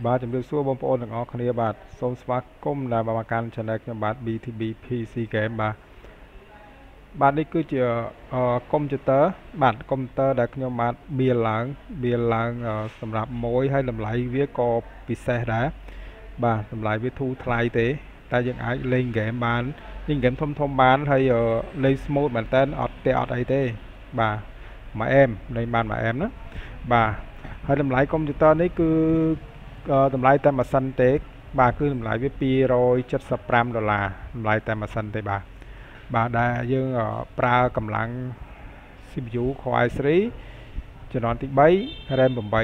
បាទជំរាបសួរបងប្អូនទាំងអស់គ្នាបាទសូមស្វាគមន៍ដល់មកកាន់ Channel ខ្ញុំបាទ BTB PC GAMES បាទនេះគឺជាកុំព្យូទ័របាទកុំព្យូទ័រដែលខ្ញុំបាទបៀលឡើងសម្រាប់ម៉ួយហើយតម្លៃវាក៏ពិសេសដែរបាទតម្លៃវាធូរថ្លៃទេតែយើងអាចលេងហ្គេមបានលេងហ្គេមធំបានហើយលេង smooth មែនតើអត់អីទេបាទមួយអែមលេងបានមួយអែមណាបាទហើយតម្លៃកុំព្យូទ័រនេះគឺតម្លៃតែម៉ាស៊ីនទេបាទគឺតម្លៃវា$275តម្លៃតែម៉ាស៊ីនទេបាទដែលយើងប្រើកម្លាំង CPU Core i3 ជំនាន់ទី3 RAM 8GB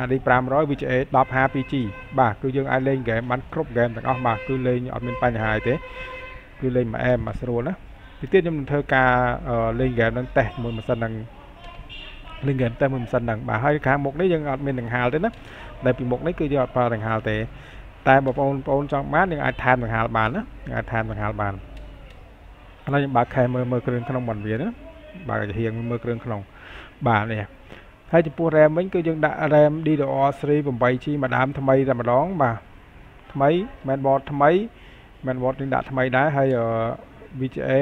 HD 500 VGA 1052G បាទគឺយើងអាចលេងហ្គេមបានគ្រប់ហ្គេមទាំងអស់បាទគឺលេងអត់មានបញ្ហាទេគឺលេងមួយអែមមកស្រួលណាទីទៀតខ្ញុំនឹងធ្វើការលេងហ្គេមនឹងតេស្តមួយម៉ាស៊ីននឹងលេងហ្គេមតេស្តមួយម៉ាស៊ីននឹងបាទហើយខាងមុខនេះយើងអត់មានដង្ហាលទេណាដែលពីមុខនេះគឺយើងអត់ប្រើដង្ហាលទេតែបងប្អូនចង់បានយើងអាចថែមដង្ហាលបានណាអាចថែមដង្ហាលបានឥឡូវខ្ញុំបើកខែមើលគ្រឿងក្នុងបានវាណាបើកជាហៀងមើលគ្រឿងក្នុងបាទនេះហើយចំពោះ RAM វិញគឺយើងដាក់ RAM DDR3 8GB មួយដើមថ្មីតែម្ដងបាទថ្មី mainboard ថ្មី mainboard នេះដាក់ថ្មីដែរហើយVGA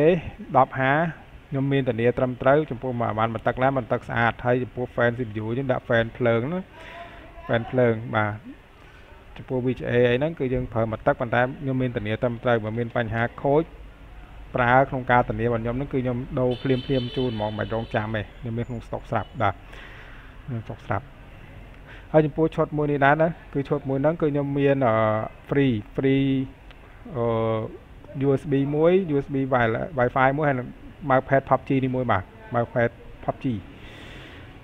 1050ខ្ញុំមានធានាត្រឹមត្រូវចំពោះមកបានបន្ទឹកណាបន្ទឹកស្អាតហើយចំពោះ fan CPU យើងដាក់ fan ភ្លើងណា fan ភ្លើងបាទចំពោះ VGA អីហ្នឹងគឺយើងប្រើមកទឹកប៉ុន្តែខ្ញុំមានធានាត្រឹមត្រូវបើមានបញ្ហាខូចប្រើក្នុងការធានារបស់ខ្ញុំហ្នឹងគឺខ្ញុំដូរភ្លាមជូនហ្មងមិនរងចាំទេខ្ញុំមានក្នុងស្តុកស្រាប់បាទស្តុកស្រាប់ហើយចំពោះ shot មួយនេះដែរណាគឺ shot មួយហ្នឹងគឺខ្ញុំមានfree USB មួយ USB Wi-Fi មួយហើយនឹង mousepad PUBG នេះមួយបាទ mousepad PUBG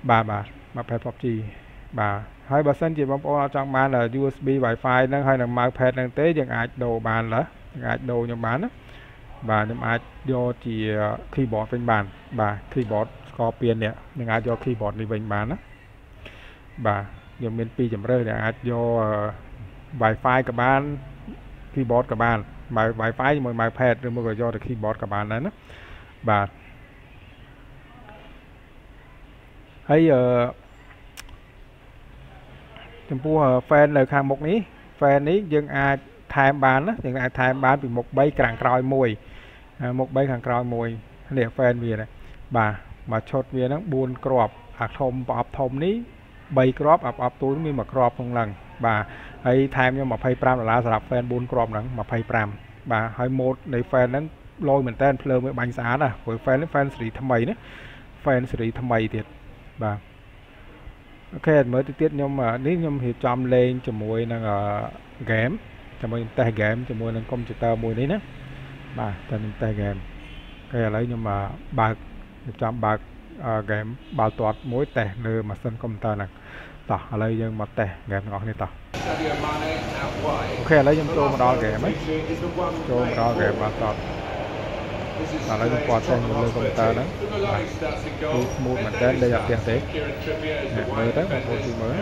បាទ mousepad PUBG បាទហើយបើសិនជាបងប្អូនអត់ចង់បាន USB Wi-Fi ហ្នឹងហើយនឹង mousepad ហ្នឹងទេយើងអាចដូរបានយើងអាចដូរខ្ញុំបានណាបាទខ្ញុំអាចយកជា keyboard វិញបានបាទ keyboard ស្គរពៀននេះនឹងអាចយក keyboard នេះវិញបានណាបាទខ្ញុំមាន2ជម្រើសដែលអាចយក Wi-Fi ក៏បាន keyboard ក៏បាន Wi-Fi ជាមួយ mousepad ឬមួយក៏យកទៅ keyboard ក៏បានដែរណាបាទហើយចំពោះ fan នៅខាងមុខនេះ fan នេះយើងអាចថែមបានណាយើងអាចថែមបានពីមុខ3ខាងក្រោយមួយមុខ3ខាងក្រោយមួយនេះ fan វាណាបាទមកឈុតវាហ្នឹង4គ្រាប់អាធំប្រអប់ធំនេះ3គ្រាប់ប្រអប់ទូមាន1គ្រាប់ក្នុងហ្នឹងបាទហើយថែមខ្ញុំ$25សម្រាប់ fan 4គ្រាប់ហ្នឹង25បាទហើយ mode នៃ fan ហ្នឹងលយមែនតើភ្លើងវាបាញ់ស្អាតណាព្រោះ fan នេះ fan ស៊េរីថ្មីណា fan ស៊េរីថ្មីទៀតបាទអូខេមើលទៅទៀតខ្ញុំនេះខ្ញុំរៀបចំលេងជាមួយនឹងហ្គេមជាមួយតេស្តហ្គេមជាមួយនឹងកុំព្យូទ័រមួយនេះណាបាទតែនឹងតេស្តហ្គេមអូខេឥឡូវខ្ញុំបើករៀបចំបើកហ្គេមបាល់ទាត់មួយតេស្តលើម៉ាស៊ីនកុំព្យូទ័រហ្នឹងតោះឥឡូវយើងមកតេស្តហ្គេមទាំងអស់គ្នាតោះអូខេឥឡូវខ្ញុំចូលមកដល់ហ្គេមហើយចូលមកដល់ហ្គេមបាល់ទាត់ឥឡូវខ្ញុំគាត់តែលើកុំព្យូទ័រហ្នឹងបាទគឺ smooth មែនតើលេងអត់ផ្ទះទេមើលទៅបងប្អូនជួយមើល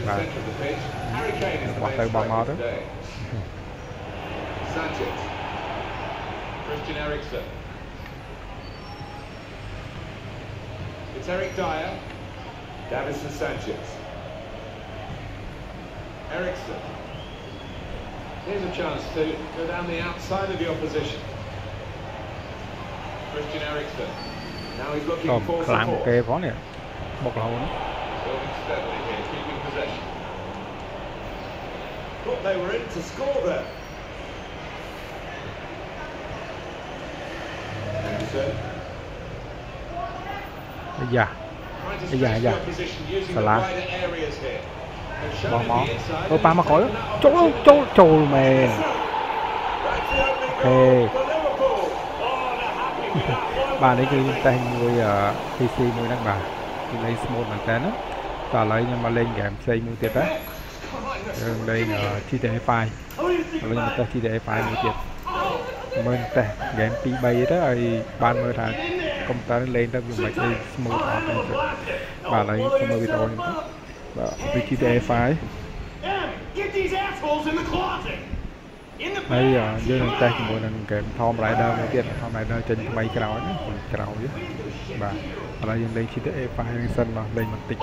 បាទបោះទៅបោះមកទៅ Christian Eriksen. It's Eric Dyer. Davison Sanchez. Eriksen. Here's a chance to go down the outside of the opposition. Christian Eriksen. Now he's looking for support. Building steadily here, keeping possession. Thought they were in to score there. Dạ Salah bóng món ba mà khỏi trôi mền bà đấyคือtay người PC người đang bà thì lấy small bằng tên á và lấy nhưng mà lên game xây mua tiệt á đây là GTA 5 lấy một cái GTA 5 mua tiệt mình tè game pi bay đó rồi ban mới ra công ta lên ta dùng máy xây smooth bà lấy cho mơ video và GTA 5 đây dưới lần tay của mình kèm thom lại đơn đầu tiên thom lại đơn trên máy cào chứ bà ở đây lên GTA 5 sân mà lên một tịch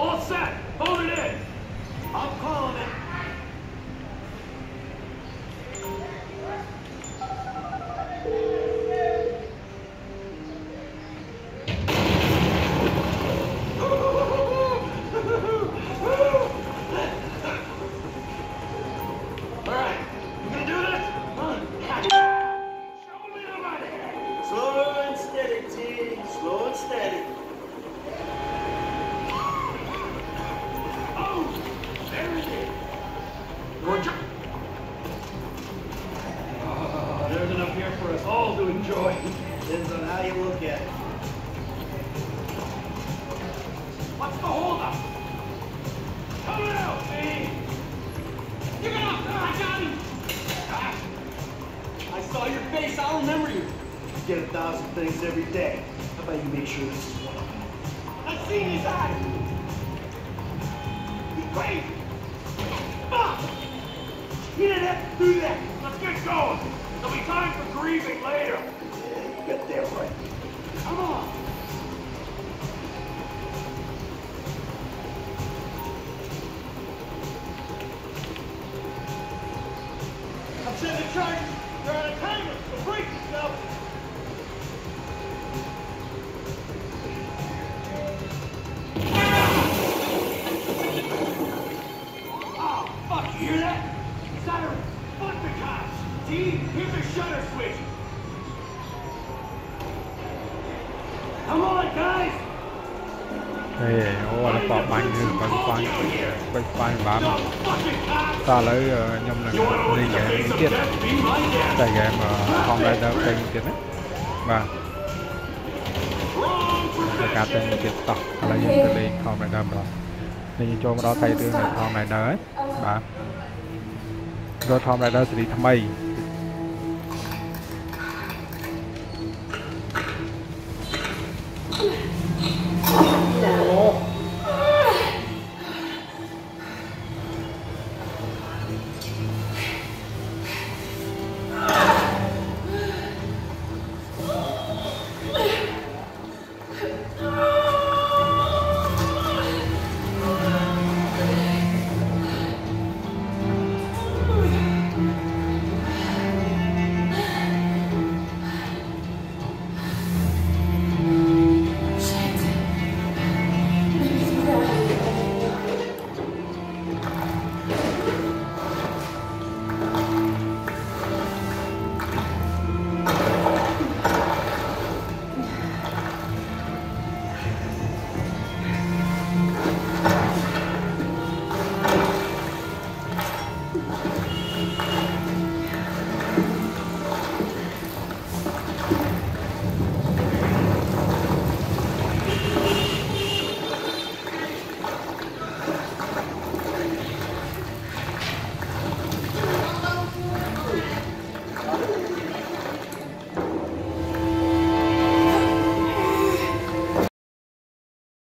Depends on how you look at it. What's the holdup? Come out, man! Get out! I got him! I saw your face, I'll remember you. You get 1,000 things every day. How about you make sure this is one of them? I've seen his eyes! He's crazy! Fuck! You didn't have to do that! Let's get going! There'll be time for grieving later! Yeah, you got that right. Come on! I'm setting the charges! You're on a timer, so brace yourself! Oh, fuck, you hear that? Siren, fuck the cops! See? Here's the shutter switch! Come on, guys! អូឥឡូវបបបាញ់គឺបើស្វាញ់បើស្វាញ់បានតើឥឡូវខ្ញុំនឹងលេងហ្គេមនេះទៀតតែហ្គេមធម្មតាដល់ពេញទៀតណាបាទតែការតែមួយទៀតតោះឥឡូវយើងទៅលេងធម្មតាម្ដងនេះយើងចូលមកដល់តែរឿងធម្មតាហើយបាទរកធម្មតាស៊េរីថ្មី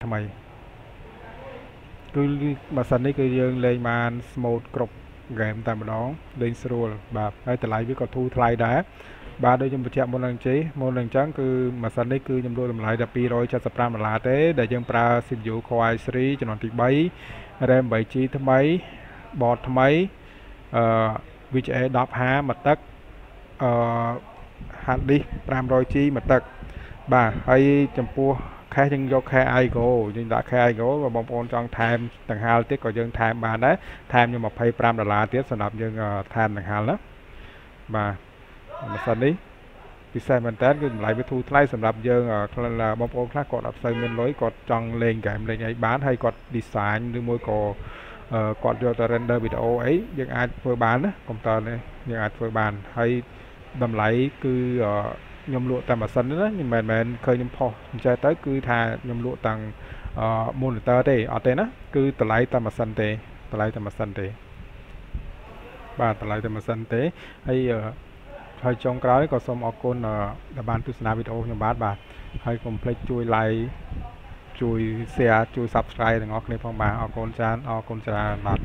ថ្មីគឺបើសិននេះគឺយើងលេងបាន smooth គ្រប់ game តែម្ដងលេងស្រួលបាទហើយតម្លៃវាក៏ធូរថ្លៃដែរបាទដូចខ្ញុំបញ្ជាក់មុននឹងអញ្ចឹងគឺម៉ាស៊ីននេះគឺខ្ញុំលក់តម្លៃតែ$275ទេដែលយើងប្រើ CPU Core i3 ជំនាន់ទី3 RAM 8GB ថ្មី board ថ្មីVGA 1050មួយទឹកhard disk 500GB មួយទឹកបាទហើយចំពោះcache យើងយក cache iGo យើងដាក់ cache iGo បើបងប្អូនចង់ថែមដង្ហាលទៀតក៏យើងថែមបានដែរថែមខ្ញុំ$25ទៀតសម្រាប់យើងថែមដង្ហាលណាបាទម៉ាស៊ីននេះពិសេសមែនតើគឺតម្លៃវាធូរថ្លៃសម្រាប់យើងបងប្អូនខ្លះគាត់អត់សូវមានលុយគាត់ចង់លេងហ្គេមលេងអីបានហើយគាត់ design ឬមួយក៏គាត់យកទៅ render វីដេអូអីយើងអាចធ្វើបានណាកុំព្យូទ័រនេះយើងអាចធ្វើបានហើយតម្លៃគឺខ្ញុំលក់តែម៉ាស៊ីនណាខ្ញុំមិនមែនឃើញខ្ញុំផុសអញ្ចឹងទៅគឺថាខ្ញុំលក់តាំងmonitor ទេអត់ទេណាគឺតម្លៃតែម៉ាស៊ីនទេតម្លៃតែម៉ាស៊ីនទេបាទតម្លៃតែម៉ាស៊ីនទេហើយចុងក្រោយក៏សូមអរគុណដែលបានទស្សនាវីដេអូខ្ញុំបាទហើយកុំភ្លេចជួយ like ជួយ share ជួយ subscribe ទាំងអស់គ្នាផងបាទអរគុណច្រើនបាទ